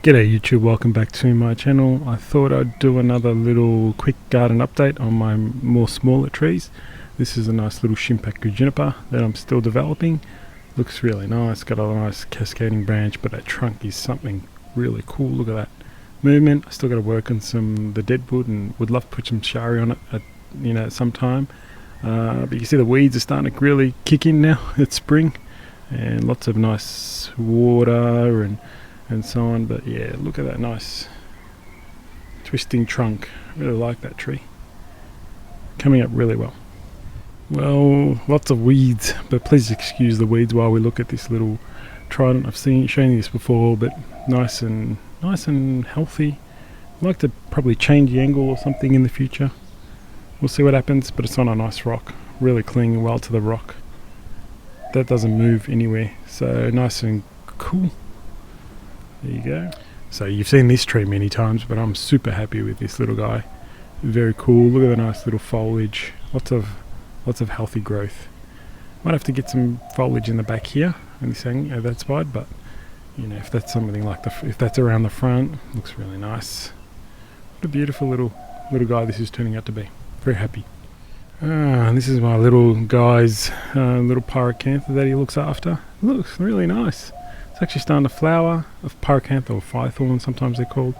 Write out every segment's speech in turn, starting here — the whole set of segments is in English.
G'day YouTube, welcome back to my channel. I thought I'd do another little quick garden update on my more smaller trees. This is a nice little Shinpaku juniper that I'm still developing. Looks really nice, got a nice cascading branch, but that trunk is something really cool. Look at that movement. I still got to work on the deadwood and would love to put some shari on it at some time. But you can see the weeds are starting to really kick in now. It's spring and lots of nice water and so on. But yeah, look at that nice twisting trunk. Really like that tree. Coming up really well. Well, lots of weeds, but please excuse the weeds while we look at this little trident. I've shown you this before, but nice and healthy. I'd like to probably change the angle or something in the future. We'll see what happens, but it's on a nice rock, really clinging well to the rock. That doesn't move anywhere, so nice and cool. There you go. So you've seen this tree many times, but I'm super happy with this little guy. Very cool. Look at the nice little foliage. Lots of healthy growth. Might have to get some foliage in the back here and this that side, but you know, if that's something like if that's around the front, looks really nice. What a beautiful little guy this is turning out to be. Very happy. And this is my little guy's little pyracantha that he looks after. It looks really nice. It's actually starting to flower, of pyracantha or firethorn sometimes they're called.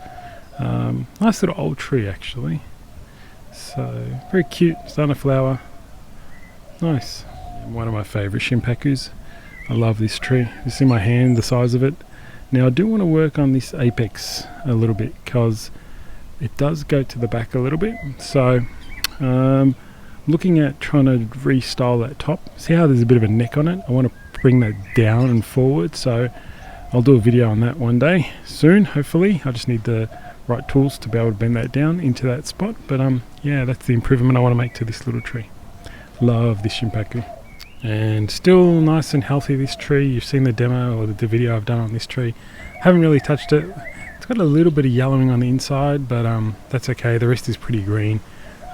Nice little old tree actually. So very cute, starting to flower. Nice. One of my favourite Shinpakus. I love this tree. You see my hand, the size of it. Now I do want to work on this apex a little bit because it does go to the back a little bit. So looking at trying to restyle that top. See how there's a bit of a neck on it? I want to bring that down and forward, so I'll do a video on that one day soon, hopefully. I just need the right tools to be able to bend that down into that spot, but yeah, that's the improvement I want to make to this little tree. Love this Shinpaku. And still nice and healthy, this tree. You've seen the demo or the video I've done on this tree. Haven't really touched it. It's got a little bit of yellowing on the inside, but that's okay. The rest is pretty green.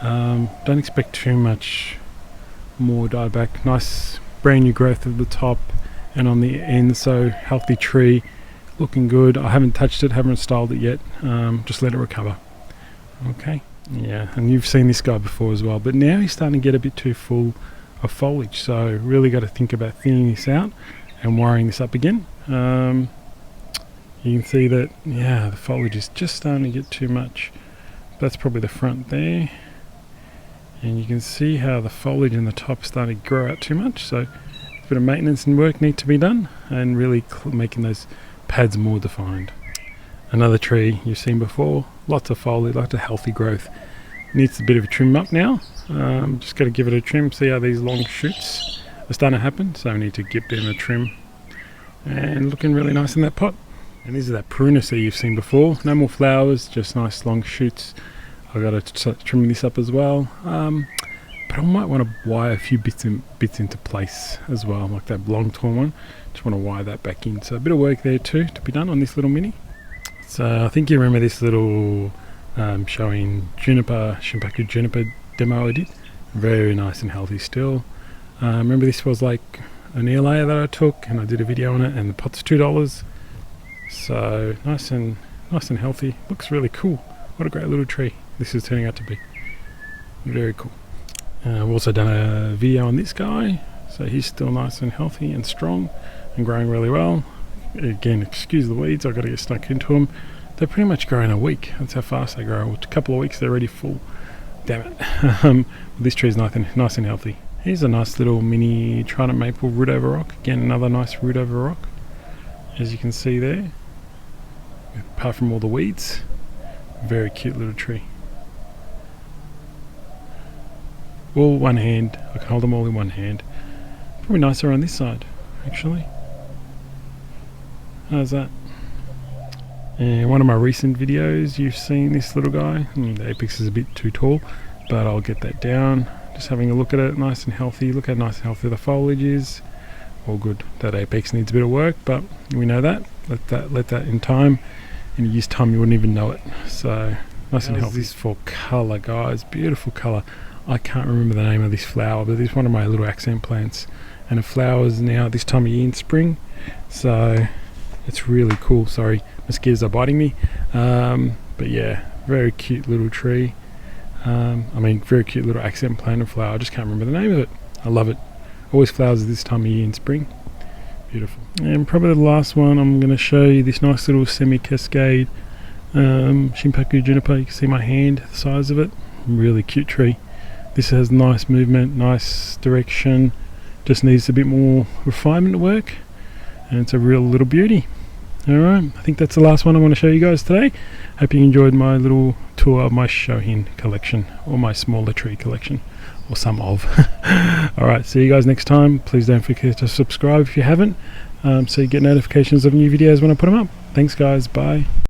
Don't expect too much more dieback. Nice brand new growth at the top and on the end, so healthy tree, looking good. I haven't touched it, haven't styled it yet. Just let it recover. Okay. Yeah, and you've seen this guy before as well, but now he's starting to get a bit too full of foliage, so really got to think about thinning this out and wiring this up again. You can see that, yeah, the foliage is just starting to get too much. That's probably the front there, and you can see how the foliage in the top is starting to grow out too much, so a bit of maintenance and work need to be done and really making those pads more defined. Another tree you've seen before, lots of foliage, lots of healthy growth. Needs a bit of a trim up now. Just got to give it a trim. See how these long shoots are starting to happen, so we need to give them a trim. And looking really nice in that pot. And this is that Prunus that you've seen before. No more flowers, just nice long shoots. I've got to trim this up as well. But I might want to wire a few bits into place as well, like that long tall one. Just want to wire that back in. So a bit of work there too to be done on this little mini. So I think you remember this little showing Shinpaku juniper demo I did. Very nice and healthy still. Remember this was like an air layer that I took and I did a video on it, and the pot's $2. So nice and healthy. Looks really cool. What a great little tree this is turning out to be. Very cool. I've also done a video on this guy, so he's still nice and healthy and strong and growing really well. Again, excuse the weeds, I've got to get stuck into them. They pretty much grow in a week. That's how fast they grow. A couple of weeks they're already full. Damn it. This tree's nice and healthy. Here's a nice little mini trident maple root over rock. Again, another nice root over rock, as you can see there. Apart from all the weeds, very cute little tree. All one hand. I can hold them all in one hand. Probably nicer on this side, actually. How's that? And one of my recent videos, you've seen this little guy. The apex is a bit too tall, but I'll get that down. Just having a look at it, nice and healthy. Look how nice and healthy the foliage is. All good. That apex needs a bit of work, but we know that. Let that in time. In a year's time, you wouldn't even know it. So nice and healthy. This for colour, guys. Beautiful colour. I can't remember the name of this flower, but it's one of my little accent plants, and it flowers now at this time of year in spring. So It's really cool. Sorry, mosquitoes are biting me. But yeah, very cute little tree. Very cute little accent plant and flower. I just can't remember the name of it. I love it. Always flowers this time of year in spring. Beautiful. And probably the last one, I'm going to show you this nice little semi-cascade Shinpaku juniper. You can see my hand, the size of it. Really cute tree. This has nice movement, nice direction. Just needs a bit more refinement work, and it's a real little beauty. Alright, I think that's the last one I want to show you guys today. Hope you enjoyed my little tour of my Shohin collection, or my smaller tree collection, or some of. Alright, see you guys next time. Please don't forget to subscribe if you haven't, so you get notifications of new videos when I put them up. Thanks guys, bye.